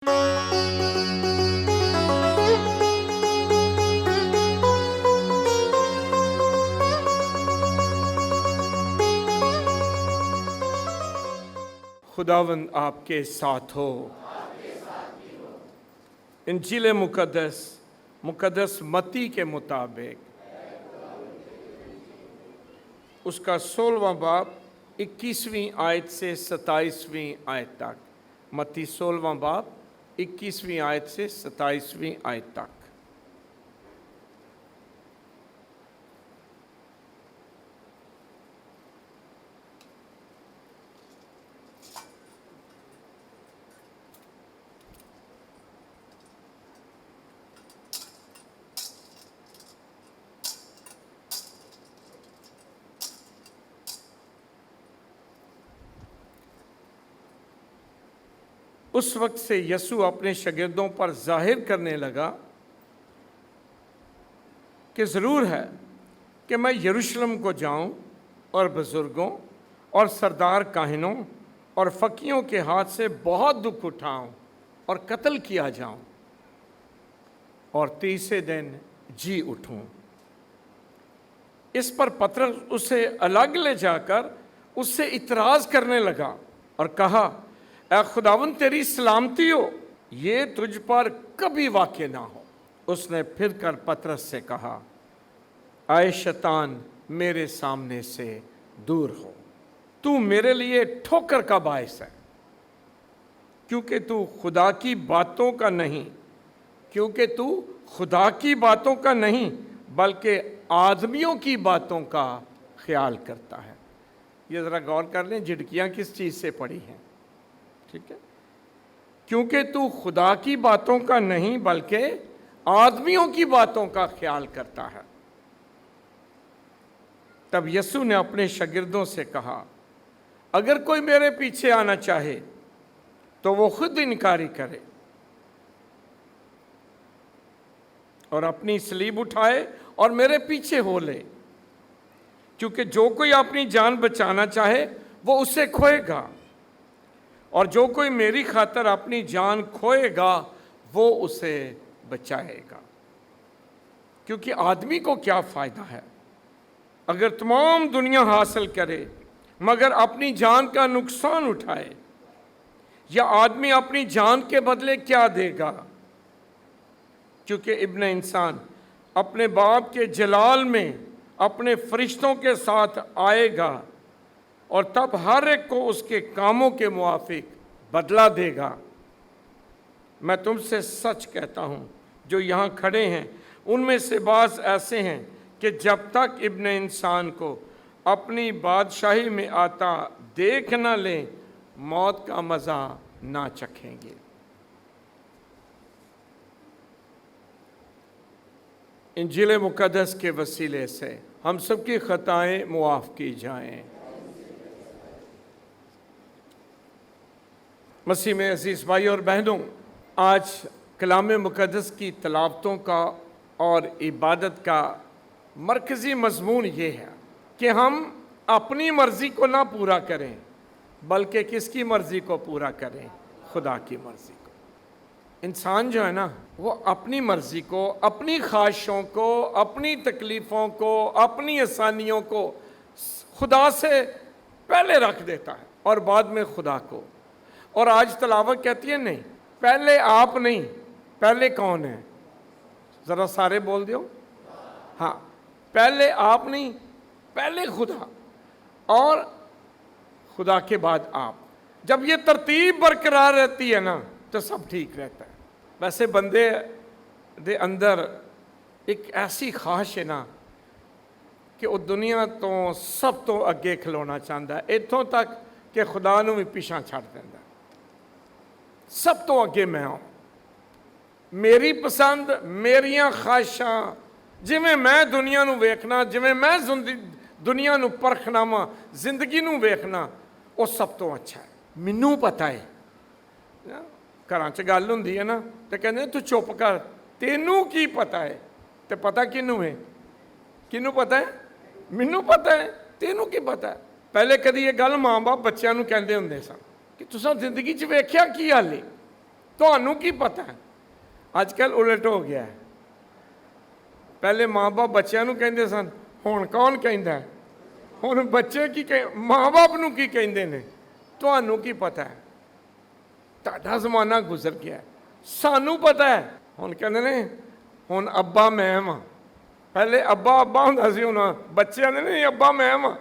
खुदावंद आपके साथ हो। इंजील मुकद्दस मत्ती के मुताबिक उसका 16वां बाब 21वीं आयत से 27वीं आयत तक। मत्ती 16वां बाब 21वीं आयत से 27वीं आयत तक। उस वक्त से यसू अपने शागिर्दों पर जाहिर करने लगा कि ज़रूर है कि मैं यरूशलेम को जाऊं और बुज़ुर्गों और सरदार काहिनों और फ़कीहों के हाथ से बहुत दुख उठाऊं और कत्ल किया जाऊं और तीसरे दिन जी उठूं। इस पर पतरस उसे अलग ले जाकर उससे इतराज़ करने लगा और कहा, ऐ खुदावंद तेरी सलामती हो, ये तुझ पर कभी वाक़ई ना हो। उसने फिर कर पतरस से कहा, आए शैतान मेरे सामने से दूर हो, तू मेरे लिए ठोकर का बायस है, क्योंकि तू खुदा की बातों का नहीं बल्कि आदमियों की बातों का ख्याल करता है। ये ज़रा गौर कर लें, झिड़कियाँ किस चीज़ से पड़ी हैं, ठीक है? क्योंकि तू खुदा की बातों का नहीं बल्कि आदमियों की बातों का ख्याल करता है। तब यसू ने अपने शागिर्दों से कहा, अगर कोई मेरे पीछे आना चाहे तो वो खुद इनकारी करे और अपनी सलीब उठाए और मेरे पीछे हो ले। क्योंकि जो कोई अपनी जान बचाना चाहे वो उसे खोएगा, और जो कोई मेरी खातिर अपनी जान खोएगा वो उसे बचाएगा। क्योंकि आदमी को क्या फ़ायदा है अगर तमाम दुनिया हासिल करे मगर अपनी जान का नुकसान उठाए? या आदमी अपनी जान के बदले क्या देगा? क्योंकि इब्न इंसान अपने बाप के जलाल में अपने फरिश्तों के साथ आएगा और तब हर एक को उसके कामों के मुआफिक बदला देगा। मैं तुमसे सच कहता हूँ, जो यहाँ खड़े हैं उनमें से बाज़ ऐसे हैं कि जब तक इब्न इंसान को अपनी बादशाही में आता देख न लें, मौत का मज़ा ना चखेंगे। इंजील मुकद्दस के वसीले से हम सबकी ख़ताएँ मुआफ़ की जाएँ। मसीह में अज़ीज़ भाई और बहनों, आज कलाम मुक़द्दस की तलावतों का और इबादत का मरकज़ी मज़मून ये है कि हम अपनी मर्ज़ी को ना पूरा करें बल्कि किसकी मर्ज़ी को पूरा करें? खुदा की मर्ज़ी को। इंसान जो है ना, वो अपनी मर्ज़ी को, अपनी ख्वाहिशों को, अपनी तकलीफ़ों को, अपनी आसानियों को खुदा से पहले रख देता है और बाद में खुदा को। और आज तलावत कहती है नहीं, पहले आप नहीं, पहले कौन है? ज़रा सारे बोल दो। हाँ, पहले आप नहीं, पहले खुदा, और खुदा के बाद आप। जब ये तरतीब बरकरार रहती है ना तो सब ठीक रहता है। वैसे बंदे दे अंदर एक ऐसी ख्वाहिश है ना कि वो दुनिया तो सब तो अगे खलोना चाहता है, इत्थों तक कि खुदा नूं भी पिछा छड़ देंदा। सब तो अगे मैं हूँ, मेरी पसंद, मेरियां ख्वाहिशां, जिवें मैं दुनिया नूं वेखना, जिवें मैं दुनिया नूं परखना वा, जिंदगी नूं वेखना, वो सब तो अच्छा है। मैनू पता है, घरां च गल हुंदी है ना तो कहंदे तू चुप कर, तेनू की पता है? तो पता किनू है? किनू पता है? मैनू पता है, तेनू की पता है? पहले कदी ये गल माँ बाप बच्चों नूं कहंदे हुंदे सन कि तुसां जिंदगी च वेख्या की हाले? ਤੁਹਾਨੂੰ ਕੀ ਪਤਾ ਹੈ? ਅੱਜ ਕੱਲ੍ਹ ਉਲਟ ਹੋ ਗਿਆ ਹੈ। ਪਹਿਲੇ ਮਾਂ-ਬਾਪ ਬੱਚਿਆਂ ਨੂੰ ਕਹਿੰਦੇ ਸਨ, ਹੁਣ ਕੌਣ ਕਹਿੰਦਾ ਹੈ? ਹੁਣ ਬੱਚੇ ਕੀ ਮਾਂ-ਬਾਪ ਨੂੰ ਕੀ ਕਹਿੰਦੇ ਨੇ? ਤੁਹਾਨੂੰ ਕੀ ਪਤਾ ਹੈ? ਤੁਹਾਡਾ ਜ਼ਮਾਨਾ ਗੁਜ਼ਰ ਗਿਆ, ਸਾਨੂੰ ਪਤਾ ਹੈ। ਹੁਣ ਕਹਿੰਦੇ ਨੇ ਹੁਣ ਅੱਬਾ ਮੈਂ ਵਾਂ। ਪਹਿਲੇ ਅੱਬਾ ਹੁੰਦਾ ਸੀ, ਹੁਣ ਬੱਚਿਆਂ ਨੇ ਨਹੀਂ ਅੱਬਾ ਮੈਂ ਵਾਂ।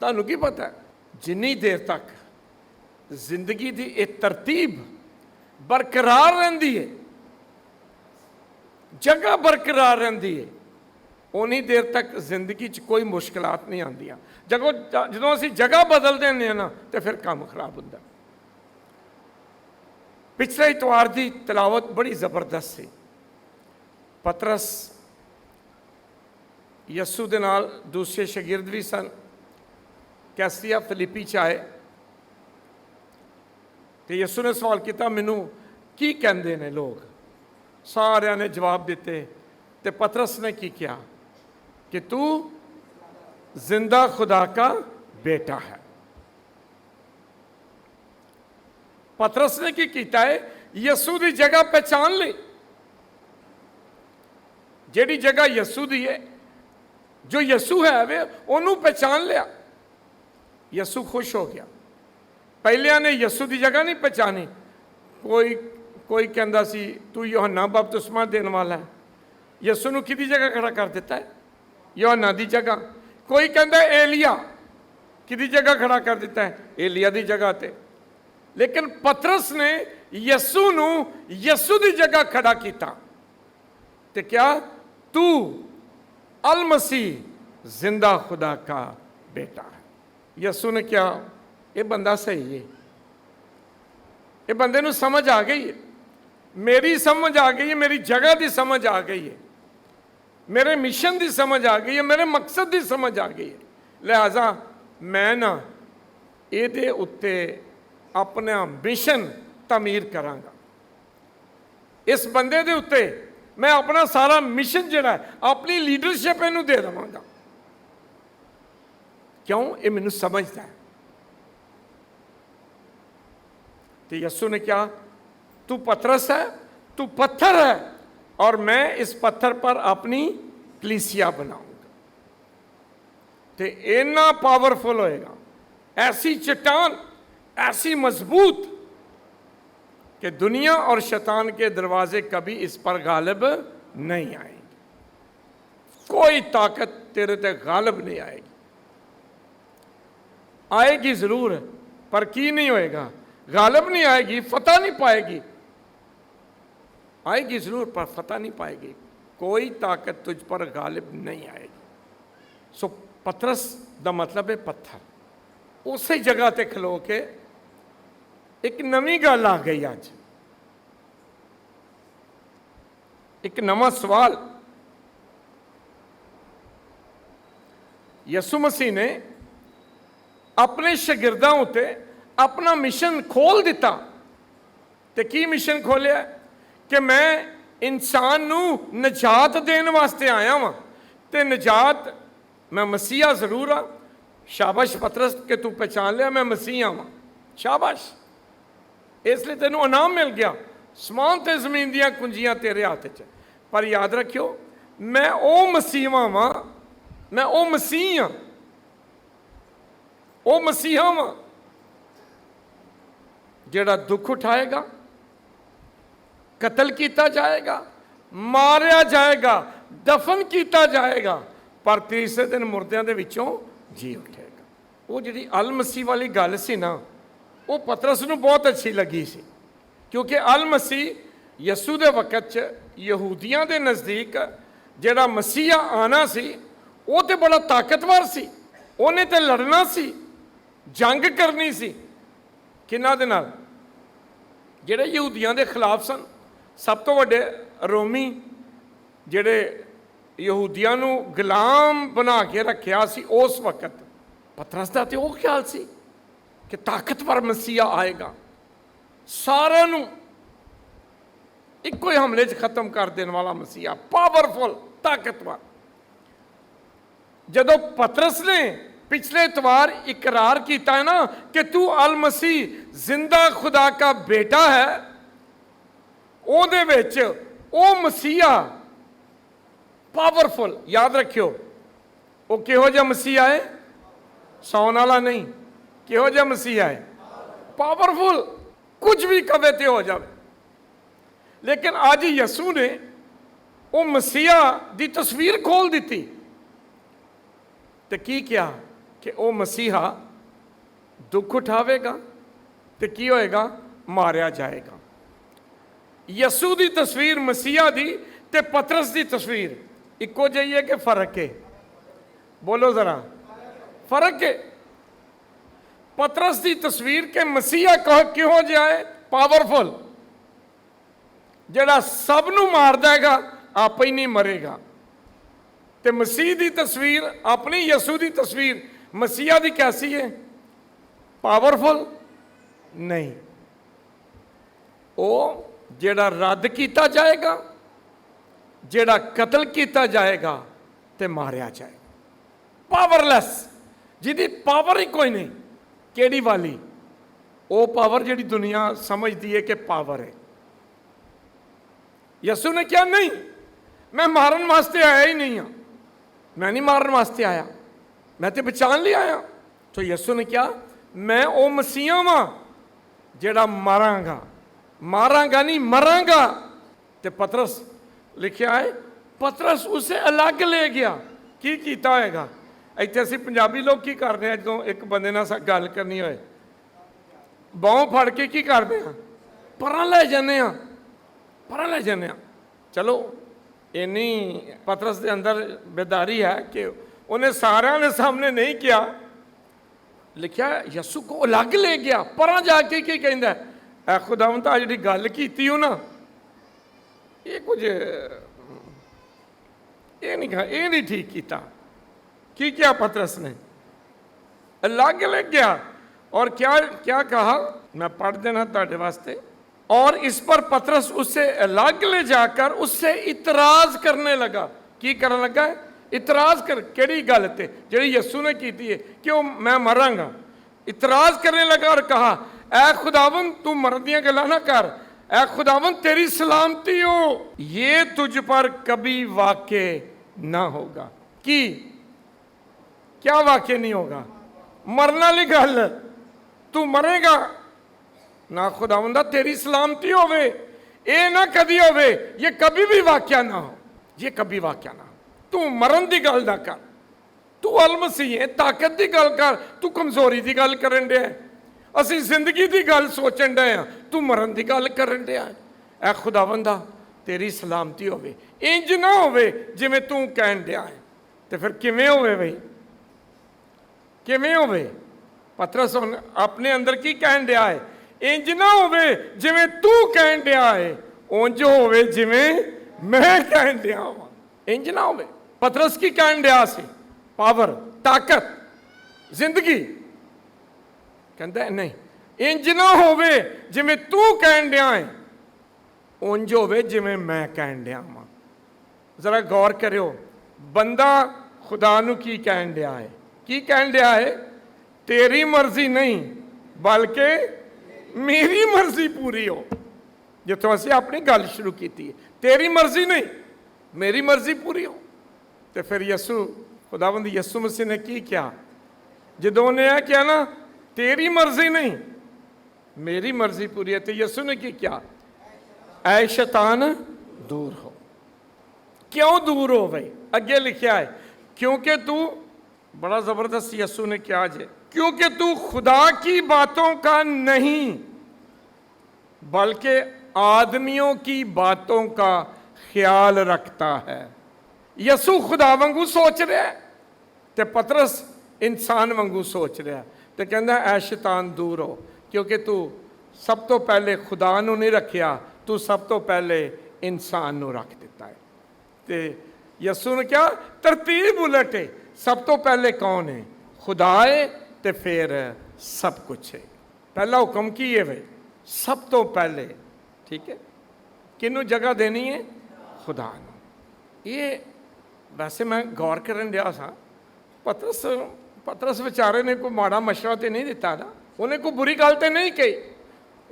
ਤੁਹਾਨੂੰ ਕੀ ਪਤਾ ਹੈ? ਜਿੰਨੀ ਦੇਰ ਤੱਕ ਜ਼ਿੰਦਗੀ ਦੀ ਇਹ ਤਰਤੀਬ ਬਰਕਰਾਰ ਰਹਿੰਦੀ ਹੈ, ਜਗ੍ਹਾ ਬਰਕਰਾਰ ਰਹਿੰਦੀ ਹੈ, ਉਨੀ ਦੇਰ ਤੱਕ ਜ਼ਿੰਦਗੀ 'ਚ ਕੋਈ ਮੁਸ਼ਕਲਾਤ ਨਹੀਂ ਆਉਂਦੀਆਂ। ਜਦੋਂ ਅਸੀਂ ਜਗ੍ਹਾ ਬਦਲ ਦਿੰਦੇ ਹਾਂ ਨਾ, ਤੇ ਫਿਰ ਕੰਮ ਖਰਾਬ ਹੁੰਦਾ। ਪਿਛਲੇ ਇਤਵਾਰ ਦੀ ਤਲਾਵਤ ਬੜੀ ਜ਼ਬਰਦਸਤ ਸੀ। ਪਤਰਸ ਯਸੂ ਦੇ ਨਾਲ ਦੂਸਰੇ ਸ਼ਾਗਿਰਦ ਵੀ ਸਨ। ਕੈਸਰੀਆ ਫਿਲਿੱਪੀ 'ਚ ਆਏ ਤੇ ਯਸੂ ਨੇ ਸਵਾਲ ਕੀਤਾ, ਮੈਨੂੰ ਕੀ ਕਹਿੰਦੇ ਨੇ ਲੋਕ? ਸਾਰਿਆਂ ਨੇ ਜਵਾਬ ਦਿੱਤੇ। ਤੇ ਪਤਰਸ ਨੇ ਕੀ ਕਿਹਾ ਕਿ ਤੂੰ ਜ਼ਿੰਦਾ ਖੁਦਾ का बेटा है। ਪਤਰਸ ਨੇ ਕੀ ਕੀਤਾ ਹੈ? ਯਸੂ ਦੀ ਜਗ੍ਹਾ ਪਹਿਚਾਨ ਲਈ। ਜਿਹੜੀ ਜਗ੍ਹਾ ਯਸੂ ਦੀ ਹੈ, ਜੋ ਯਸੂ ਹੈ ਵੇ, ਉਹਨੂੰ ਪਹਿਚਾਨ ਲਿਆ। ਯਸੂ ਖੁਸ਼ ਹੋ ਗਿਆ। ਪਹਿਲਿਆਂ ਨੇ ਯਸੂ ਦੀ ਜਗ੍ਹਾ ਨਹੀਂ ਪਹਿਚਾਨੀ। ਕੋਈ ਕਹਿੰਦਾ ਸੀ ਤੂੰ ਯੋਹੰਨਾ ਬਪਤਿਸਮਾ ਦੇਣ ਵਾਲਾ ਹੈ। ਯਸੂ ਨੂੰ ਕਿਹਦੀ ਜਗ੍ਹਾ ਖੜਾ ਕਰ ਦਿੱਤਾ ਹੈ? ਯੋਹੰਨਾ ਦੀ ਜਗ੍ਹਾ। ਕੋਈ ਕਹਿੰਦਾ ਏਲੀਆ, ਕਿਹਦੀ ਜਗ੍ਹਾ ਖੜਾ ਕਰ ਦਿੱਤਾ ਹੈ? ਏਲੀਆ ਦੀ ਜਗ੍ਹਾ ਤੇ। ਲੇਕਿਨ ਪਤਰਸ ਨੇ ਯਸੂ ਨੂੰ ਯਸੂ ਦੀ ਜਗ੍ਹਾ ਖੜਾ ਕੀਤਾ ਤੇ ਕਿਹਾ ਤੂੰ ਅਲ ਮਸੀਹ ਜ਼ਿੰਦਾ ਖੁਦਾ का बेटा है। ਯਸੂ ਨੇ ਕਿਹਾ ਇਹ ਬੰਦਾ ਸਹੀ ਹੈ, ਇਹ ਬੰਦੇ ਨੂੰ ਸਮਝ ਆ ਗਈ ਹੈ, ਮੇਰੀ ਸਮਝ ਆ ਗਈ ਹੈ, ਮੇਰੀ ਜਗ੍ਹਾ ਦੀ ਸਮਝ ਆ ਗਈ ਹੈ, ਮੇਰੇ ਮਿਸ਼ਨ ਦੀ ਸਮਝ ਆ ਗਈ ਹੈ, ਮੇਰੇ ਮਕਸਦ ਦੀ ਸਮਝ ਆ ਗਈ ਹੈ। ਲਿਹਾਜ਼ਾ ਮੈਂ ਨਾ ਇਹਦੇ ਉੱਤੇ ਆਪਣਾ ਮਿਸ਼ਨ ਤਾਮੀਰ ਕਰਾਂਗਾ। ਇਸ ਬੰਦੇ ਦੇ ਉੱਤੇ ਮੈਂ ਆਪਣਾ ਸਾਰਾ ਮਿਸ਼ਨ ਜਿਹੜਾ ਹੈ, ਆਪਣੀ ਲੀਡਰਸ਼ਿਪ ਇਹਨੂੰ ਦੇ ਦੇਵਾਂਗਾ। ਕਿਉਂ? ਇਹ ਮੈਨੂੰ ਸਮਝਦਾ ਹੈ। तो यस्सु ने कहा तू पतरस है, तू पत्थर है, और मैं इस पत्थर पर अपनी कलीसिया बनाऊंगा। तो इतना पावरफुल होएगा, ऐसी चट्टान, ऐसी मजबूत कि दुनिया और शैतान के दरवाजे कभी इस पर गालिब नहीं आएंगे। कोई ताकत तेरे ते गालिब नहीं आएगी। आएगी जरूर पर की नहीं होएगा, गालिब नहीं आएगी, फतह नहीं पाएगी। आएगी जरूर पर फतह नहीं पाएगी। कोई ताकत तुझ पर गालिब नहीं आएगी। सो पतरस दा मतलब है पत्थर। उसी जगह ते खलो के एक नवी गल आ गई। अज एक नवा सवाल यसु मसीह ने अपने शागिर्दां उत्ते अपना मिशन खोल दिता। ते की मिशन खोलिया कि मैं इंसान नू निजात देने वास्ते आया वां, ते निजात मैं मसीहा जरूर हाँ। शाबाश पतरस के तू पहचान लिया मैं मसीहा वां, शाबाश। इसलिए तेनू इनाम मिल गया, समान ते जमीन दियां कुंजियां तेरे हाथ च। पर याद रखियो मैं ओ मसीहा वां, मैं ओ मसीह हाँ, ओ मसीहा वां जेड़ा दुख उठाएगा, कत्ल किया जाएगा, मारिया जाएगा, दफन किया जाएगा, पर तीसरे दिन मुर्दियां दे विचों जी उठेगा। वो जी अल मसीह वाली गल सी ना, वो पतरस नूं बहुत अच्छी लगी सी, क्योंकि अल मसीह यसू दे वक़्त च यहूदियां दे नज़दीक जेड़ा मसीहा आना सी वो तो बड़ा ताकतवर सी, उन्हें तो लड़ना सी, जंग करनी सी। किन्हां दे नाल? जेड़े यहूदियां दे खिलाफ सन। सब तो वड्डे रोमी जेड़े यहूदियां नूं गुलाम बना के रखिया सी उस वक़्त, पतरस दा ते ओह ख्याल सी कि ताकतवर मसीहा आएगा, सारे नूं इक्को ही हमले च खत्म कर देने वाला मसीहा, पावरफुल, ताकतवर। जदों पतरस ने पिछले इतवार इकरार किया है ना कि तू अल मसीह जिंदा खुदा का बेटा है, ਉਹਦੇ ਵਿੱਚ ਉਹ ਮਸੀਹਾ ਪਾਵਰਫੁਲ, ਯਾਦ ਰੱਖਿਓ, ਉਹ ਕਿਹੋ ਜਿਹਾ ਮਸੀਹਾ ਹੈ? ਸੌਣ ਵਾਲਾ ਨਹੀਂ। ਕਿਹੋ ਜਿਹਾ ਮਸੀਹਾ ਹੈ? ਪਾਵਰਫੁਲ, ਕੁਝ ਵੀ ਕਵੇ ਤੇ ਹੋ ਜਾਵੇ। ਲੇਕਿਨ ਅੱਜ ਯਿਸੂ ਨੇ ਉਹ ਮਸੀਹਾ ਦੀ ਤਸਵੀਰ ਖੋਲ ਦਿੱਤੀ ਤੇ ਕੀ ਕਿਹਾ ਕਿ ਉਹ ਮਸੀਹਾ ਦੁੱਖ ਉਠਾਵੇਗਾ ਤੇ ਕੀ ਹੋਏਗਾ? ਮਾਰਿਆ ਜਾਏਗਾ। ਯਿਸੂ ਦੀ ਤਸਵੀਰ ਮਸੀਹਾ ਦੀ ਤੇ ਪਤਰਸ ਦੀ ਤਸਵੀਰ ਇੱਕੋ ਜਿਹੀ ਹੈ ਕਿ ਫਰਕ ਹੈ? ਬੋਲੋ ਜ਼ਰਾ, ਫਰਕ ਹੈ। ਪਤਰਸ ਦੀ ਤਸਵੀਰ ਕਿ ਮਸੀਹਾ ਕਿਹੋ ਜਿਹਾ ਹੈ? ਪਾਵਰਫੁਲ, ਜਿਹੜਾ ਸਭ ਨੂੰ ਮਾਰ ਦੇਗਾ, ਆਪੇ ਹੀ ਨਹੀਂ ਮਰੇਗਾ। ਤੇ ਮਸੀਹ ਦੀ ਤਸਵੀਰ, ਆਪਣੀ ਯਿਸੂ ਦੀ ਤਸਵੀਰ ਮਸੀਹਾ ਦੀ ਕੈਸੀ ਹੈ? ਪਾਵਰਫੁਲ ਨਹੀਂ, ਉਹ ਜਿਹੜਾ ਰੱਦ ਕੀਤਾ ਜਾਏਗਾ, ਜਿਹੜਾ ਕਤਲ ਕੀਤਾ ਜਾਏਗਾ ਤੇ ਮਾਰਿਆ ਜਾਏਗਾ। ਪਾਵਰਲੈਸ, ਜਿਹਦੀ ਪਾਵਰ ਹੀ ਕੋਈ ਨਹੀਂ। ਕਿਹੜੀ ਵਾਲੀ? ਉਹ ਪਾਵਰ ਜਿਹੜੀ ਦੁਨੀਆ ਸਮਝਦੀ ਹੈ ਕਿ ਪਾਵਰ ਹੈ। ਯਿਸੂ ਨੇ ਕਿਹਾ ਨਹੀਂ, ਮੈਂ ਮਾਰਨ ਵਾਸਤੇ ਆਇਆ ਹੀ ਨਹੀਂ ਹਾਂ, ਮੈਂ ਨਹੀਂ ਮਾਰਨ ਵਾਸਤੇ ਆਇਆ, ਮੈਂ ਤੇ ਬਚਾਉਣ ਲਈ ਆਇਆ। ਸੋ ਯਿਸੂ ਨੇ ਕਿਹਾ ਮੈਂ ਉਹ ਮਸੀਹਾ ਵਾਂ ਜਿਹੜਾ ਮਾਰਾਂਗਾ, ਮਾਰਾਂਗਾ ਨਹੀਂ ਮਰਾਂਗਾ। ਤੇ ਪਤਰਸ ਲਿਖਿਆ ਹੈ, ਪਤਰਸ ਉਸੇ ਅਲੱਗ ਲੈ ਗਿਆ। ਕੀ ਕੀਤਾ ਹੋਏਗਾ? ਇੱਥੇ ਅਸੀਂ ਪੰਜਾਬੀ ਲੋਕ ਕੀ ਕਰਦੇ ਹਾਂ, ਜਦੋਂ ਇੱਕ ਬੰਦੇ ਨਾਲ ਗੱਲ ਕਰਨੀ ਹੋਏ, ਬਾਹੋਂ ਫੜ ਕੇ ਕੀ ਕਰਦੇ ਹਾਂ? ਪਰਾਂ ਲੈ ਜਾਂਦੇ ਹਾਂ, ਪਰਾਂ ਲੈ ਜਾਂਦੇ ਹਾਂ। ਚਲੋ ਇੰਨੀ ਪਤਰਸ ਦੇ ਅੰਦਰ ਬੇਦਾਰੀ ਹੈ ਕਿ ਉਹਨੇ ਸਾਰਿਆਂ ਦੇ ਸਾਹਮਣੇ ਨਹੀਂ ਕਿਹਾ। ਲਿਖਿਆ ਯਿਸੂ ਕੋ ਅਲੱਗ ਲੈ ਗਿਆ, ਪਰਾਂ ਜਾ ਕੇ ਕੀ ਕਹਿੰਦਾ? ਐ ਖੁਦਾਵੰਦ ਆ ਜਿਹੜੀ ਗੱਲ ਕੀਤੀ ਉਹ ਨਾ, ਇਹ ਕੁਝ ਇਹ ਨਹੀਂ ਠੀਕ ਕੀਤਾ। ਕੀ ਕਿਹਾ ਪਤਰਸ ਨੇ? ਅਲੱਗ ਲੈ ਗਿਆ। और क्या कहा? मैं पढ़ देना ताड़े वास्ते। और इस पर पतरस उससे अलग ले जाकर उससे इतराज करने लगा। की करने लगा है? इतराज कर, केड़ी गल ते जेड़ी यीशु ने की है कि मैं मरांगा। इतराज करने लगा और कहा, ऐ खुदावन तू मरन दियां गल्लां ना कर, ऐ खुदावन तेरी सलामती हो, ये तुझ पर कभी वाक़े ना होगा। की क्या वाक़े नहीं होगा? मरना वाली गल, तू मरेगा ना, खुदावंदा तेरी सलामती होवे, ये ना कदी होवे, ये कभी भी वाक़या ना हो, ये कभी वाक़या ना हो। तू मरन की गल ना कर, तू अलमसीह है, ताकत की गल कर, तू कमजोरी की गल करन डे, असी जिंदगी की गल सोचन डे, तू मरन की गल करन डे। ऐ खुदावंदा तेरी सलामती होवे, इंज ना होवे जिवें तू कहन डया है। तो फिर किवें होवे बई? किवें होवे? पतरस अपने अंदर की कहन डया है? इंज ना होवे जिवें तू कहन डया है, उंज होवे जिवें मैं कहन डया वां। इंज ना होवे। पतरस की कहन डया सी? पावर, ताकत, जिंदगी। कहंदा नहीं, इंज ना होवे जिवें तू कहन डया है, उंज होवे जिवें मैं कहन डया वां। जरा गौर करियो, बंदा खुदा नूं की कहन डया है? की कहन डया है? तेरी मर्जी नहीं बल्कि मेरी मर्जी पूरी हो। जितों असीं अपनी गल शुरू की है, तेरी मर्जी नहीं मेरी मर्जी पूरी हो। तो फिर यीशु, खुदावंद यीशु मसीह ने की किया? जदों ने यह किया ना, तेरी मर्जी नहीं मेरी मर्जी पूरी है, तो यीशु ने की किया? ऐ शैतान दूर हो। क्यों दूर हो भाई? अगे लिखा है, क्योंकि तू, बड़ा जबरदस्त यीशु ने क्या जे, क्योंकि तू खुदा की बातों का नहीं बल्कि आदमियों की बातों का ख्याल रखता है। यीशु खुदा वांगू सोच रहा है तो पतरस इंसान वांगू सोच रहा है। तो कहता ऐ शैतान दूर हो, क्योंकि तू सब तो पहले खुदा नूं नहीं रखिया, तू सब तो पहले इंसान नूं रख दिता है। तो यीशु ने क्या तरतीब उलटे, सब तो पहले कौन है? खुदा है, तो फिर सब कुछ है। पहला हुक्म की है भाई, सब तो पहले, ठीक है, किनू जगह देनी है? खुदा नूं। ये वैसे मैं गौर करन दिया सा, पतरस बेचारे ने कोई माड़ा मशवरा तो नहीं दिता ना, उन्हें कोई बुरी गल तो नहीं कही,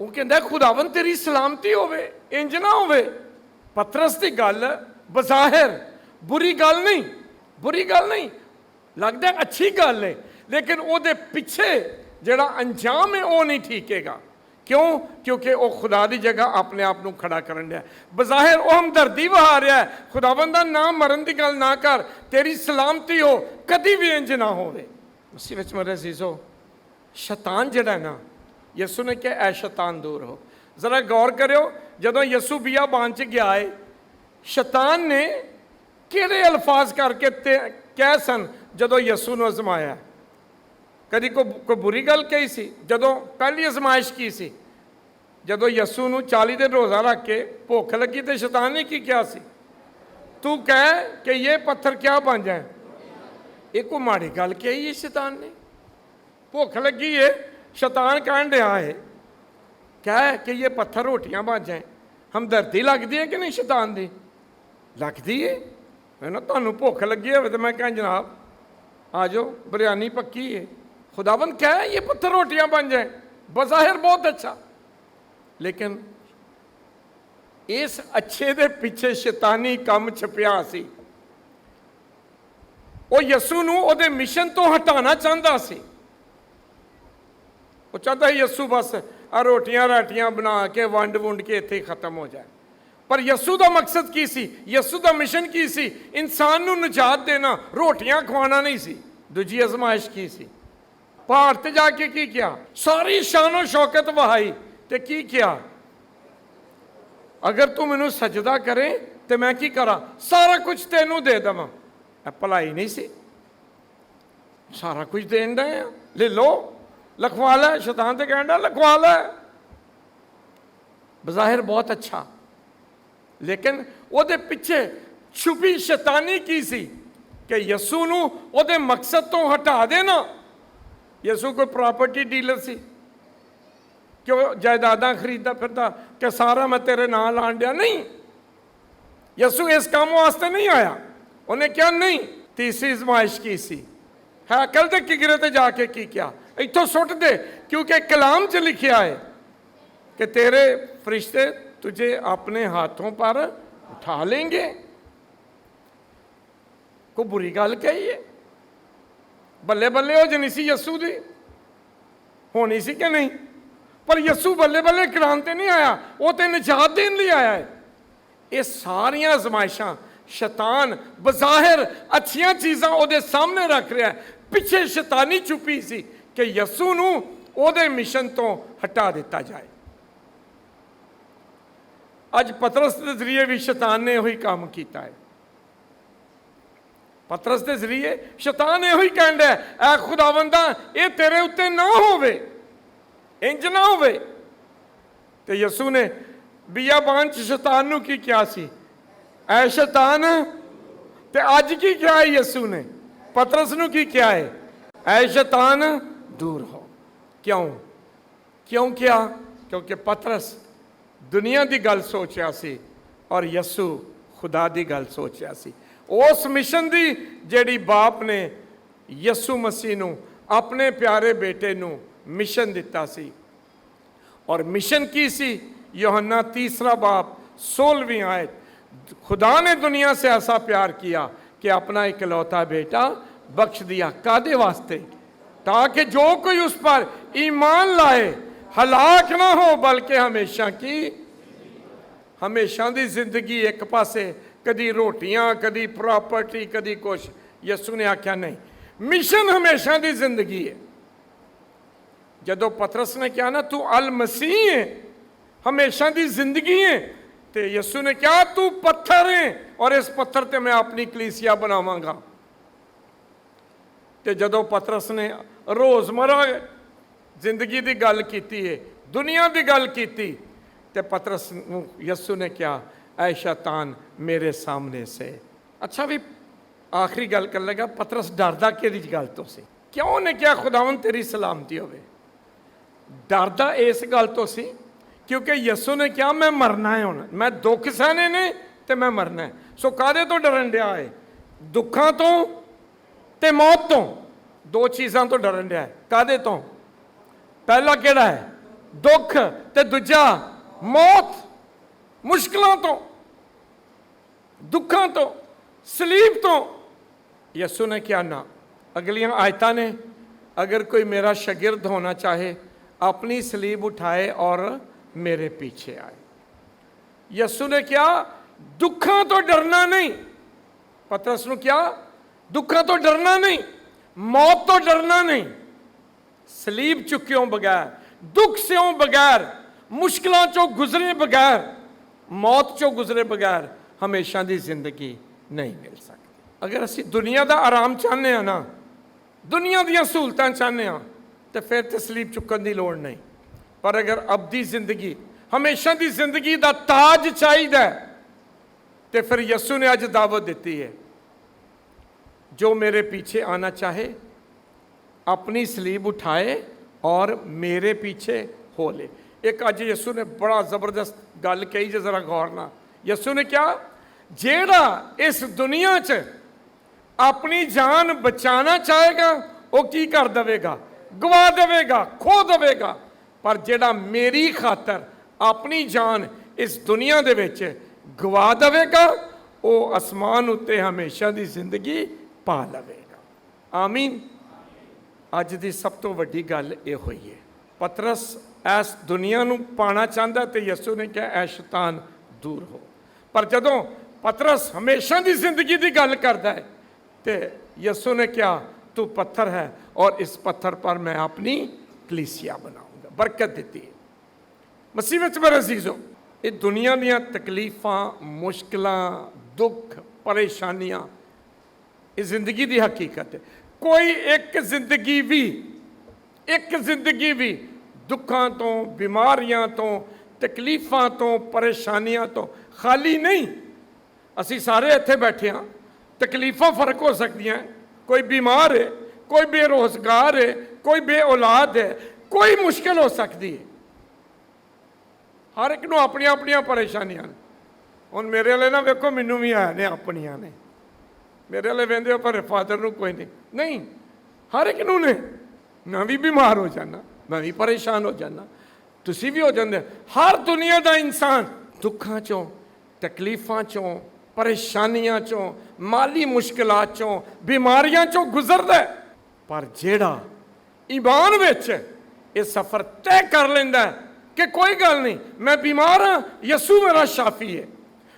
ਉਹ ਕਹਿੰਦਾ ਖੁਦਾਵੰ ਤੇਰੀ ਸਲਾਮਤੀ ਹੋਵੇ, ਇੰਜ ਨਾ ਹੋਵੇ। ਪਤਰਸ ਦੀ ਗੱਲ ਬਜ਼ਾਹਿਰ ਬੁਰੀ ਗੱਲ ਨਹੀਂ, ਬੁਰੀ ਗੱਲ ਨਹੀਂ, ਲੱਗਦਾ ਅੱਛੀ ਗੱਲ ਹੈ, ਲੇਕਿਨ ਉਹਦੇ ਪਿੱਛੇ ਜਿਹੜਾ ਅੰਜਾਮ ਹੈ ਉਹ ਨਹੀਂ ਠੀਕੇਗਾ। ਕਿਉਂ? ਕਿਉਂਕਿ ਉਹ ਖੁਦਾ ਦੀ ਜਗ੍ਹਾ ਆਪਣੇ ਆਪ ਨੂੰ ਖੜਾ ਕਰਨ ਰਿਹਾ। ਬਜ਼ਾਹਿਰ ਉਹ ਹਮਦਰਦੀ ਵਹਾ ਰਿਹਾ, ਖੁਦਾਵੰਦ ਦਾ ਨਾਮ ਮਰਨ ਦੀ ਗੱਲ ਨਾ ਕਰ, ਤੇਰੀ ਸਲਾਮਤੀ ਹੋ, ਕਦੀ ਵੀ ਇੰਜ ਨਾ ਹੋਵੇ। ਮਸੀਹ ਵਿੱਚ ਮੇਰੇ ਅਜ਼ੀਜ਼ੋ, ਸ਼ੈਤਾਨ ਜਿਹੜਾ ਨਾ, ਯਿਸੂ ਨੇ ਕਿਹਾ ਐ ਸ਼ੈਤਾਨ ਦੂਰ ਹੋ। ਜ਼ਰਾ ਗੌਰ ਕਰਿਓ, ਜਦੋਂ ਯਿਸੂ ਬਿਆਬਾਨ 'ਚ ਗਿਆ ਹੈ, ਸ਼ੈਤਾਨ ਨੇ ਕਿਹੜੇ ਅਲਫਾਜ਼ ਕਰਕੇ ਕਹਿ ਸਨ ਜਦੋਂ ਯਿਸੂ ਨੂੰ ਅਜ਼ਮਾਇਆ? ਕਦੀ ਕੋਈ ਬੁਰੀ ਗੱਲ ਕਹੀ ਸੀ? ਜਦੋਂ ਪਹਿਲੀ ਅਜ਼ਮਾਇਸ਼ ਕੀ ਸੀ? ਜਦੋਂ ਯਿਸੂ ਨੂੰ 40 ਦਿਨ ਰੋਜ਼ਾ ਰੱਖ ਕੇ ਭੁੱਖ ਲੱਗੀ ਤੇ ਸ਼ੈਤਾਨ ਨੇ ਕੀ ਕਿਹਾ ਸੀ? ਤੂੰ ਕਹਿ ਕਿ ਇਹ ਪੱਥਰ ਕਿਆ ਬਣ ਜਾਏ। ਇਹ ਕੋਈ ਮਾੜੀ ਗੱਲ ਕਹੀ ਹੈ ਸ਼ੈਤਾਨ ਨੇ? ਭੁੱਖ ਲੱਗੀ ਹੈ, ਸ਼ੈਤਾਨ ਕਹਿਣ ਰਿਹਾ ਹੈ ਕਹਿ ਕਿ ਇਹ ਪੱਥਰ ਰੋਟੀਆਂ ਬਣ ਜਾਏ। ਹਮਦਰਦੀ ਲੱਗਦੀ ਹੈ ਕਿ ਨਹੀਂ ਸ਼ੈਤਾਨ ਦੀ? ਲੱਗਦੀ ਹੈ। ਹੈ ਨਾ, ਤੁਹਾਨੂੰ ਭੁੱਖ ਲੱਗੀ ਹੋਵੇ ਤਾਂ ਮੈਂ ਕਹਾਂ ਜਨਾਬ ਆ ਜਾਓ, ਬਿਰਿਆਨੀ ਪੱਕੀ ਹੈ। खुदावंद क्या है, ये पत्थर रोटियां बन जाए, बज़ाहिर बहुत अच्छा, लेकिन इस अच्छे दे पिछे शैतानी काम छुपिया सी। वो यसू नूं उहदे मिशन तो हटाना चाहता सी। वो चाहता है यसू बस आ रोटियां राटियां बना के वंड वुंड के इत्थे खत्म हो जाए। पर यसू का मकसद की सी? यसू का मिशन की सी? इंसान नूं निजात देना, रोटियां खवाना नहीं सी। दूजी आजमाइश की सी? पहाड़ ते जाके की किया? सारी शानो शौकत वहाई ते की किया? अगर तू मैनू सजदा करे तो मैं की करा? सारा कुछ तेनू दे देवां। भलाई नहीं सी? सारा कुछ देन दे, ले लो, लिखवा लै। शैतान तो कहना लिखवा लै। बज़ाहिर बहुत अच्छा, लेकिन ਉਹਦੇ ਪਿੱਛੇ छुपी शैतानी की सी कि यसू नूं ਉਹਦੇ मकसद तो हटा देना। यसू कोई प्रॉपर्टी डीलर सी? क्यों जायदादां खरीददा फिरदा कि सारा मैं तेरे नाल आण दिया? नहीं, यसू इस काम वास्ते नहीं आया। उन्हें क्या नहीं। तीसरी आजमाइश की सी? हैकल दे किगरे ते जाके की किया? इत्थों सुट दे, क्योंकि कलाम च लिखिया है कि तेरे फरिश्ते तुझे अपने हाथों पर उठा लेंगे। कोई बुरी गल कही है? बल्ले बल्ले हो जानी सी यसू दी, होनी सी कि नहीं? पर यसू बल्ले बल्ले करान ते नहीं आया, वो तो निजात देन लिए आया है। ये सारियां आजमाइशां शैतान बज़ाहिर अच्छियां चीज़ां ਉਹਦੇ सामने रख रहा है, पिछे शैतानी छुपी सी कि यसू नूं ਉਹਦੇ मिशन तो हटा दिता जाए। अज पतरस के जरिए भी शैतान ने यही काम किया है। पतरस के जरिए शैतान यही कह रहा है, ऐ खुदावंदा ये तेरे उत्ते ना होवे, इंज ना होवे। तो यसू ने बियाबान च शैतान नूं की किया सी? ऐ शैतान, ते अज की क्या है? यसू ने पतरस नूं की किया है? ऐ शैतान दूर हो। क्यों? क्यों किया? क्योंकि पतरस दुनिया की गल सोचा सी और यसू खुदा की गल सोचा सी। उस मिशन की जिहड़ी बाप ने यसू मसीह नूं अपने प्यारे बेटे नूं मिशन दिता सी। और मिशन की सी? यूहन्ना 3 बाब 16वीं आयत, खुदा ने दुनिया से ऐसा प्यार किया कि अपना इकलौता बेटा बख्श दिया। कादे वास्ते? ताकि जो कोई उस पर ईमान लाए हलाक ना हो, बल्कि हमेशा की जिंदगी। एक पासे कदी रोटियां, कदी प्रॉपर्टी, कदी कुछ। यसू ने आख्या नहीं, मिशन हमेशा की जिंदगी है। जदों पतरस ने कहा ना तू अल मसीह है, हमेशा की जिंदगी है, तो यसू ने कहा तू पत्थर है और इस पत्थर ते मैं अपनी कलीसिया बनावांगा। तो जदों पतरस ने रोज़मर्रा जिंदगी की गल की है, दुनिया की गल की, तो पतरस यसू ने कहा ऐ शैतान मेरे सामने से। अच्छा भी आखिरी गल कर लगा, पतरस डरदा कि गल तो सी? क्यों ने क्या खुदावन तेरी सलामती होवे? डरदा इस गल तो सी क्योंकि यसू ने कहा मैं मरना है, हुण मैं दुख सहने ने तो मैं मरना है। सो कादे तो डरन दिया है? दुखों तो ते मौत तो, दो चीज़ों तो डरन दिया है। कादे तो? पहला केड़ा है? ਦੁੱਖ ਤੇ ਦੂਜਾ ਮੌਤ, ਮੁਸ਼ਕਲਾਂ ਤੋਂ, ਦੁੱਖਾਂ ਤੋਂ, ਸਲੀਬ ਤੋਂ। ਯਿਸੂ ਨੇ ਕਿਹਾ ਨਾ, ਅਗਲੀਆਂ ਆਇਤਾਂ ਨੇ, अगर कोई मेरा शागिर्द होना चाहे अपनी सलीब उठाए और मेरे पीछे आए। यीशु ने क्या दुखों तो डरना नहीं, पतरस ने क्या दुखों तो डरना नहीं, मौत तो डरना नहीं, सलीब चुक्यों बगैर, दुख से बगैर, मुश्किलों चो गुजरे बगैर, मौत चो गुजरे बगैर हमेशा की जिंदगी नहीं मिल सकती। अगर असी दुनिया का आराम चाहते हैं ना, दुनिया ਦੀਆਂ ਸਹੂਲਤਾਂ ਚਾਹੁੰਦੇ ਹਾਂ ਤੇ ਫਿਰ ਤਸਲੀਬ ਚੁੱਕਣ ਦੀ ਲੋੜ ਨਹੀਂ। ਪਰ ਅਗਰ ਅਬਦੀ ਜ਼ਿੰਦਗੀ, ਹਮੇਸ਼ਾ ਦੀ ਜ਼ਿੰਦਗੀ ਦਾ ਤਾਜ ਚਾਹੀਦਾ ਤੇ ਫਿਰ ਯਿਸੂ ਨੇ ਅੱਜ ਦਾਵਤ ਦਿੱਤੀ ਹੈ, ਜੋ ਮੇਰੇ ਪਿੱਛੇ ਆना चाहे अपनी सलीब उठाए और मेरे पीछे हो ले। एक अज यीशु ने बड़ा ज़बरदस्त गल कही जे जरा गौर ना। यीशु ने क्या जेड़ा इस दुनिया च अपनी जान बचाना चाहेगा वो की कर देगा, गवा देगा, खो देगा। पर जेड़ा मेरी खातर अपनी जान इस दुनिया दे विच गवा देगा वो आसमान उत्ते हमेशा की जिंदगी पा लवेगा। आमीन। अज की सब तो वड्डी गल ये हुई है, पतरस इस दुनिया नूं पाना चाहता तो यीशु ने कहा ऐ शैतान दूर हो। पर जदों पतरस हमेशा की जिंदगी की गल करता है तो यीशु ने क्या तू पत्थर है और इस पत्थर पर मैं अपनी कलीसिया बनाऊंगा। बरकत देती है मसीह विच मेरे अजीजों। ये दुनिया दी तकलीफां, मुश्किलां, दुख, परेशानियां ये जिंदगी की हकीकत है। कोई एक जिंदगी भी दुखों तो, बीमारियां तो, तकलीफां तो, परेशानियां तो खाली नहीं। असी सारे इत्थे बैठे हाँ, तकलीफां फर्क हो सकती हैं। कोई बीमार है, कोई बेरोजगार है, कोई बे औलाद है, कोई मुश्किल हो सकती है। हर एक नूं अपनियां अपनियां परेशानियां ने। हुण मेरे वाले ना वेखो, मैनूं भी है ने अपनियां ने, मेरे वाले वेंदे पर फादर नूं कोई नहीं, हर एक नूं ने। मैं भी बीमार हो जाना, मैं भी परेशान हो जाना, तुसीं भी हो जांदे। हर दुनिया का इंसान दुखां चों, तकलीफां चों, परेशानियां चों, माली मुश्किलां चों, बीमारियां चों गुजरदा है। पर जेड़ा ईमान विच ये सफ़र तय कर लेंदा है कि कोई गल नहीं, मैं बीमार हाँ, यीशु मेरा शाफी है।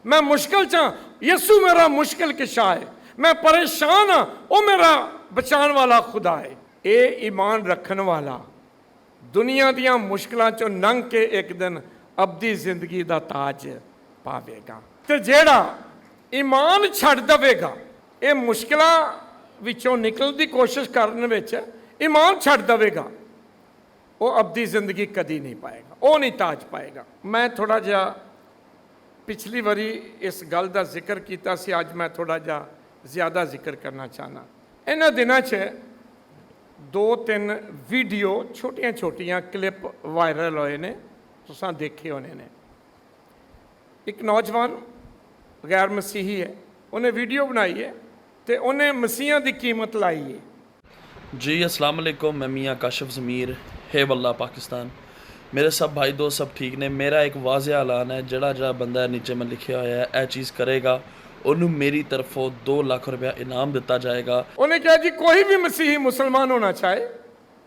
मैं मुश्किल च हाँ, यीशु मेरा मुश्किल किशा है। मैं परेशान हाँ, वो मेरा बचाने वाला खुदा है। ये ईमान रखन वाला दुनिया दियां मुश्किलां चों लंघ के एक दिन अबदी जिंदगी का ताज पावेगा। ते जेड़ा ईमान छड़ देगा, ये मुश्किलां विचों निकलने की कोशिश करने विच ईमान छड़ देगा, वो अबदी जिंदगी कदी नहीं पाएगा, वो नहीं ताज पाएगा। मैं थोड़ा जिहा पिछली बारी इस गल का जिक्र किया सी, अज मैं थोड़ा जिहा ज़्यादा जिक्र करना चाहना। इन्हां दिनां च 2-3 वीडियो छोटियां छोटियां क्लिप वायरल होए ने, तुसां देखे होने ने। एक नौजवान गैर मसीही है, उन्हें वीडियो बनाई है तो उन्हें मसीहा की कीमत लाई है। जी अस्सलाम वालेकुम, मैं मियाँ काशिफ ज़मीर है वल्ला पाकिस्तान। मेरे सब भाई दोस्त सब ठीक ने। मेरा एक वाज़ेह ऐलान है, जड़ा बंदा नीचे में लिखा होया है यह चीज़ करेगा उन्होंने मेरी तरफों 2 लाख रुपया इनाम दिता जाएगा। उन्हें कहा जी कोई भी मसीही मुसलमान होना चाहे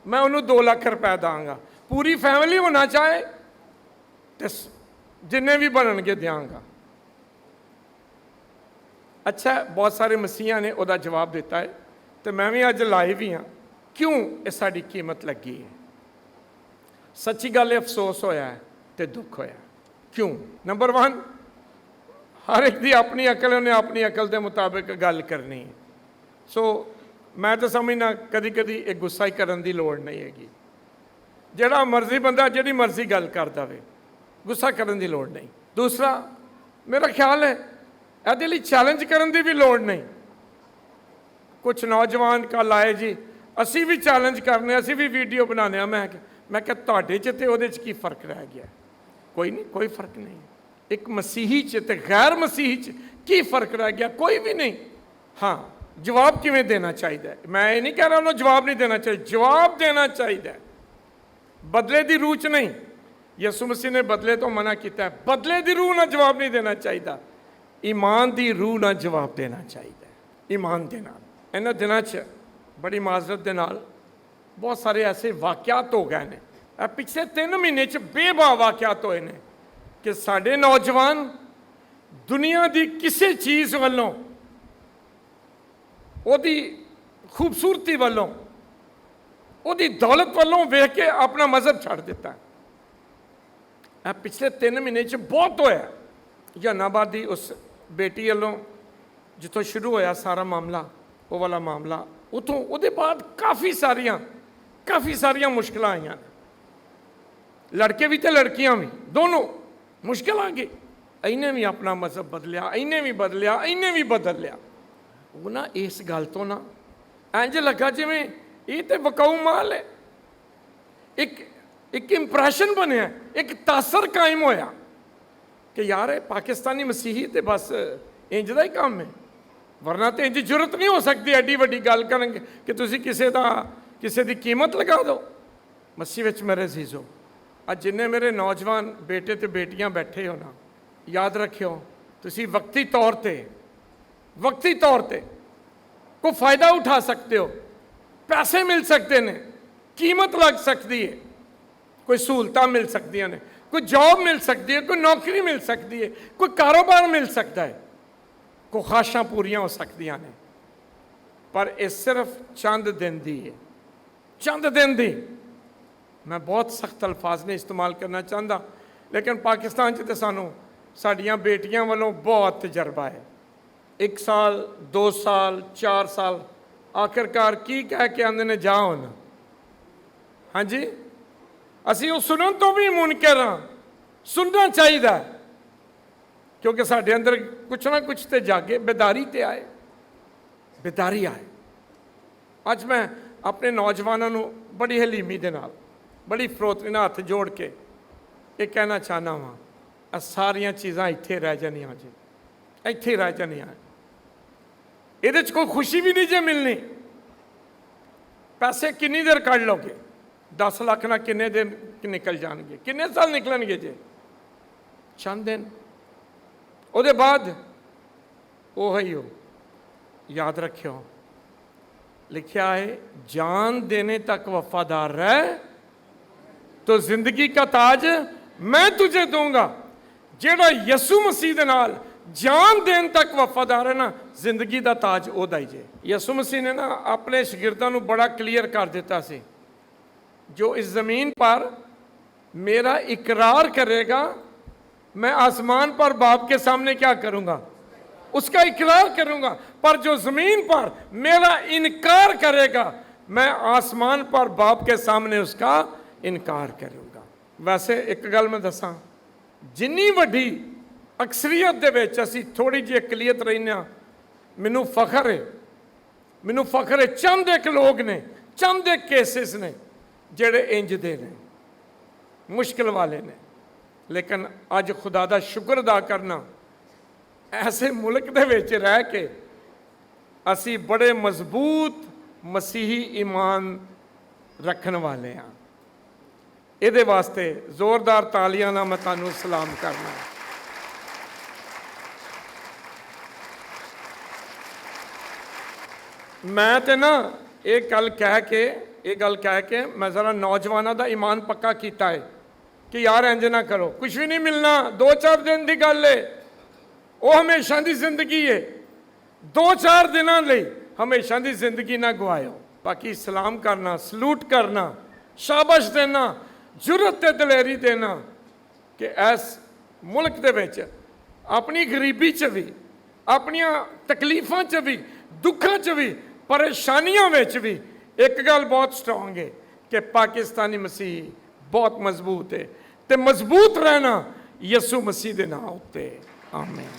मैं उन्होंने 2 लाख रुपया दाँगा, पूरी फैमिली होना चाहे तो जिन्ने भी बननगे देंगा। अच्छा, बहुत सारे मसीहा ने उसका जवाब दिता है तो मैं भी अज लाइव ही हाँ, क्यों ये साड़ी कीमत लगी है। सच्ची गल अफसोस होया है तो दुख होया। क्यों? नंबर 1, हर एक की अपनी अकल, उन्हें अपनी अकल के मुताबिक गल करनी है। सो मैं तो समझना कदी कदी एक गुस्सा ही करने की लोड़ नहीं हैगी। जिहड़ा मर्जी बंदा जिहड़ी मर्जी गल कर दे, गुस्सा करने की लोड़ नहीं। दूसरा, मेरा ख्याल है ਇਹਦੇ ਲਈ चैलेंज करने की भी लोड़ नहीं। कुछ नौजवान कल आए जी, असी भी चैलेंज करने, असी भी वीडियो बनाने। मैं क्या तुहाडे च ते उहदे च की फर्क रह गया? कोई नहीं, कोई फर्क नहीं। एक मसीही च ते गैर मसीही च की फर्क रह गया? कोई भी नहीं। हाँ, जवाब किवें देना चाहिए, मैं ये नहीं कह रहा उन्होंने जवाब नहीं देना चाहिए, जवाब देना चाहिए, बदले की रूह च नहीं। ਯਿਸੂ ਮਸੀਹ ਨੇ ਬਦਲੇ ਤੋਂ ਮਨਾ ਕੀਤਾ ਹੈ। ਬਦਲੇ ਦੀ ਰੂਹ ਨਾਲ ਜਵਾਬ ਨਹੀਂ ਦੇਣਾ ਚਾਹੀਦਾ, ਈਮਾਨ ਦੀ ਰੂਹ ਨਾਲ ਜਵਾਬ ਦੇਣਾ ਚਾਹੀਦਾ, ਈਮਾਨ ਦੇ ਨਾਲ। ਇਹਨਾਂ ਦਿਨਾਂ 'ਚ ਬੜੀ ਮਾਜ਼ਰਤ ਦੇ ਨਾਲ ਬਹੁਤ ਸਾਰੇ ਐਸੇ ਵਾਕਿਆਤ ਹੋ ਗਏ ਨੇ, ਇਹ ਪਿਛਲੇ 3 ਮਹੀਨੇ 'ਚ ਬੇਬਾਕ ਵਾਕਿਆਤ ਹੋਏ ਨੇ ਕਿ ਸਾਡੇ ਨੌਜਵਾਨ ਦੁਨੀਆ ਦੀ ਕਿਸੇ ਚੀਜ਼ ਵੱਲੋਂ, ਉਹਦੀ ਖੂਬਸੂਰਤੀ ਵੱਲੋਂ, ਉਹਦੀ ਦੌਲਤ ਵੱਲੋਂ ਵੇਖ ਕੇ ਆਪਣਾ ਮਜ਼ਹਬ ਛੱਡ ਦਿੱਤਾ। ਇਹ ਪਿਛਲੇ 3 ਮਹੀਨੇ 'ਚ ਬਹੁਤ ਹੋਇਆ। ਜਹਾਨਾਬਾਦ ਦੀ ਉਸ ਬੇਟੀ ਵੱਲੋਂ ਜਿੱਥੋਂ ਸ਼ੁਰੂ ਹੋਇਆ ਸਾਰਾ ਮਾਮਲਾ, ਉਹ ਵਾਲਾ ਮਾਮਲਾ, ਉਤੋਂ ਉਹਦੇ ਬਾਅਦ ਕਾਫੀ ਸਾਰੀਆਂ ਮੁਸ਼ਕਲਾਂ ਆਈਆਂ, ਲੜਕੇ ਵੀ ਤੇ ਲੜਕੀਆਂ ਵੀ, ਦੋਨੋਂ ਮੁਸ਼ਕਿਲ ਆ ਗਈ। ਇਹਨੇ ਵੀ ਆਪਣਾ ਮਜ਼ਹਬ ਬਦਲਿਆ, ਇਹਨੇ ਵੀ ਬਦਲ ਲਿਆ। ਉਹ ਨਾ ਇਸ ਗੱਲ ਤੋਂ ਨਾ ਇੰਜ ਲੱਗਾ ਜਿਵੇਂ ਇਹ ਤੇ ਵਕਾਊ ਮਾਲ ਹੈ। ਇੱਕ ਇੰਪ੍ਰੈਸ਼ਨ ਬਣਿਆ, ਇੱਕ ਤਾਸਰ ਕਾਇਮ ਹੋਇਆ ਕਿ ਯਾਰ ਇਹ ਪਾਕਿਸਤਾਨੀ ਮਸੀਹੀ ਤੇ ਬਸ ਇੰਜ ਦਾ ਹੀ ਕੰਮ ਹੈ, ਵਰਨਾ ਤੇ ਇੰਜ ਜ਼ਰੂਰਤ ਨਹੀਂ ਹੋ ਸਕਦੀ ਐਡੀ ਵੱਡੀ ਗੱਲ ਕਰਨ ਕਿ ਤੁਸੀਂ ਕਿਸੇ ਦੀ ਕੀਮਤ ਲਗਾ ਦਿਓ। ਮਸੀਹ ਵਿੱਚ ਮੇਰੇ ਅਜ਼ੀਜ਼ੋ, ਅੱਜ ਜਿੰਨੇ ਮੇਰੇ ਨੌਜਵਾਨ ਬੇਟੇ ਤੇ ਬੇਟੀਆਂ ਬੈਠੇ ਹੋ ਨਾ, ਯਾਦ ਰੱਖਿਓ ਤੁਸੀਂ ਵਕਤੀ ਤੌਰ ਤੇ ਕੋਈ ਫਾਇਦਾ ਉਠਾ ਸਕਦੇ ਹੋ, ਪੈਸੇ ਮਿਲ ਸਕਦੇ ਨੇ, ਕੀਮਤ ਲੱਗ ਸਕਦੀ ਹੈ, ਕੋਈ ਸਹੂਲਤਾਂ ਮਿਲ ਸਕਦੀਆਂ ਨੇ, ਕੋਈ ਜੌਬ ਮਿਲ ਸਕਦੀ ਹੈ, ਕੋਈ ਨੌਕਰੀ ਮਿਲ ਸਕਦੀ ਹੈ, ਕੋਈ ਕਾਰੋਬਾਰ ਮਿਲ ਸਕਦਾ ਹੈ, ਕੋਈ ਖਾਸ਼ਾਂ ਪੂਰੀਆਂ ਹੋ ਸਕਦੀਆਂ ਨੇ, ਪਰ ਇਹ ਸਿਰਫ ਚੰਦ ਦਿਨ ਦੀ ਹੈ, ਚੰਦ ਦਿਨ ਦੀ। ਮੈਂ ਬਹੁਤ ਸਖਤ ਅਲਫਾਜ਼ ਨਹੀਂ ਇਸਤੇਮਾਲ ਕਰਨਾ ਚਾਹੁੰਦਾ, ਲੇਕਿਨ ਪਾਕਿਸਤਾਨ 'ਚ ਤਾਂ ਸਾਨੂੰ ਸਾਡੀਆਂ ਬੇਟੀਆਂ ਵੱਲੋਂ ਬਹੁਤ ਤਜਰਬਾ ਹੈ। 1 ਸਾਲ 2 ਸਾਲ 4 ਸਾਲ ਆਖਿਰਕਾਰ ਕੀ ਕਹਿ ਕੇ ਆਉਂਦੇ ਨੇ, ਜਾ ਹੁਣ। ਹਾਂਜੀ, ਅਸੀਂ ਉਹ ਸੁਣਨ ਤੋਂ ਵੀ ਮੁਨਕਰ ਹਾਂ। ਸੁਣਨਾ ਚਾਹੀਦਾ, ਕਿਉਂਕਿ ਸਾਡੇ ਅੰਦਰ ਕੁਛ ਨਾ ਕੁਛ ਤੇ ਜਾਗੇ, ਬੇਦਾਰੀ ਆਏ। ਅੱਜ ਮੈਂ ਆਪਣੇ ਨੌਜਵਾਨਾਂ ਨੂੰ ਬੜੀ ਹਲੀਮੀ ਦੇ ਨਾਲ, ਬੜੀ ਫਰੋਤਨੀ ਨਾਲ ਹੱਥ ਜੋੜ ਕੇ ਇਹ ਕਹਿਣਾ ਚਾਹੁੰਦਾ ਵਾਂ, ਇਹ ਸਾਰੀਆਂ ਚੀਜ਼ਾਂ ਇੱਥੇ ਰਹਿ ਜਾਣੀਆਂ ਜੀ, ਇੱਥੇ ਰਹਿ ਜਾਣੀਆਂ। ਇਹਦੇ 'ਚ ਕੋਈ ਖੁਸ਼ੀ ਵੀ ਨਹੀਂ ਜੇ ਮਿਲਣੀ। ਪੈਸੇ ਕਿੰਨੀ ਦੇਰ ਕੱਢ ਲਓਗੇ? 10 ਲੱਖ ਨਾਲ ਕਿੰਨੇ ਦਿਨ ਨਿਕਲ ਜਾਣਗੇ, ਕਿੰਨੇ ਸਾਲ ਨਿਕਲਣਗੇ ਜੇ? ਚੰਦ ਦਿਨ। ਉਹਦੇ ਬਾਅਦ ਉਹੀ ਹੋ, ਯਾਦ ਰੱਖਿਓ, लिखा है जान देने तक वफादार रह तो जिंदगी का ताज मैं तुझे दूंगा। जेड़ा यसू मसीह दे नाल जान देन तक वफादार है ना, जिंदगी का ताज ओदा ही जे। यसू मसीह ने ना अपने शागिर्दां नूं बड़ा क्लीयर कर दिता सी, जो इस ज़मीन पर मेरा इकरार करेगा मैं आसमान पर बाप के सामने क्या करूँगा, उसका इकरार करूँगा, पर जो ज़मीन पर मेरा इनकार करेगा मैं आसमान पर बाप के सामने उसका इनकार करूँगा। वैसे एक गल मैं दसां, जिन्नी वड्डी अक्सरीयत दे विच असीं थोड़ी जी अकलीयत रहिंदे हां, मैनूं फखर है चंद एक लोग ने, चंद एक केसिस ने जिहड़े इंज दे ने, मुश्किल वाले ने। लेकिन अज खुदा दा शुक्र अदा करना, ऐसे मुल्क दे विच रह के असी बड़े मजबूत मसीही ईमान रखने वाले हाँ। इहदे वास्ते जोरदार तालियां नाल मैं तुहानूं सलाम करना। मैं तो ना ये गल कह के मैं जरा नौजवानों का ईमान पक्का किया है कि यार इंज ना करो, कुछ भी नहीं मिलना, 2-4 दिन की गल है, वो हमेशा की जिंदगी है, 2-4 दिनों लई हमेशा की जिंदगी ना गवाओ। बाकी सलाम करना, सलूट करना, शाबाश देना, जुरत ते दलेरी देना कि इस मुल्क दे विच अपनी गरीबी च भी, अपनियां तकलीफां च भी, दुखां च भी, परेशानियों में भी एक गल बहुत स्ट्रोंग है कि पाकिस्तानी मसीह बहुत मजबूत है, ते मजबूत रहना यसू मसीह दे नाम उत्ते। आमीन।